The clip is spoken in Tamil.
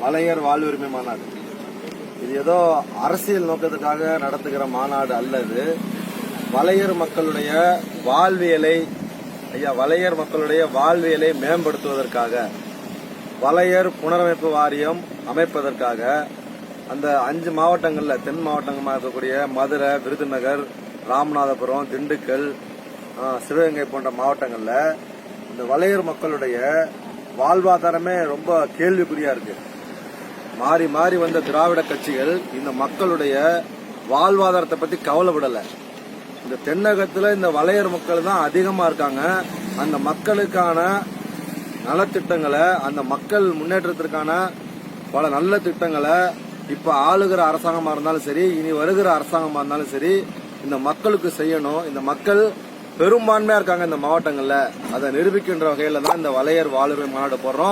வலையர் வாழ்வுரிமை மாநாடு இது ஏதோ அரசியல் நோக்கத்துக்காக நடத்துகிற மாநாடு அல்ல. இது வலையர் மக்களுடைய வாழ்வியலை மேம்படுத்துவதற்காக, வலையர் புனரமைப்பு வாரியம் அமைப்பதற்காக அந்த 5 மாவட்டங்கள்ல தென் மாவட்டங்களாக இருக்கக்கூடிய மதுரை, விருதுநகர், ராமநாதபுரம், திண்டுக்கல், சிவகங்கை போன்ற மாவட்டங்கள்ல இந்த வலையர் மக்களுடைய வாழ்வாதாரமே ரொம்ப கேள்விக்குறியா இருக்கு. மாறி மாறி வந்த திராவிட கட்சிகள் இந்த மக்களுடைய வாழ்வாதாரத்தை பத்தி கவலைப்படல. இந்த தென்னகத்துல இந்த வலையர் மக்கள் தான் அதிகமா இருக்காங்க. அந்த மக்களுக்கான நலத்திட்டங்களை, அந்த மக்கள் முன்னேற்றத்திற்கான பல நல்ல திட்டங்களை இப்ப ஆளுகிற அரசாங்கமா இருந்தாலும் சரி, இனி வருகிற அரசாங்கமா இருந்தாலும் சரி, இந்த மக்களுக்கு செய்யணும். இந்த மக்கள் பெரும்பான்மையா இருக்காங்க இந்த மாவட்டங்கள்ல. அதை நிரூபிக்கின்ற வகையில தான் இந்த வலையர் வாழ்வுரிமை மாநாடு போடுறோம்.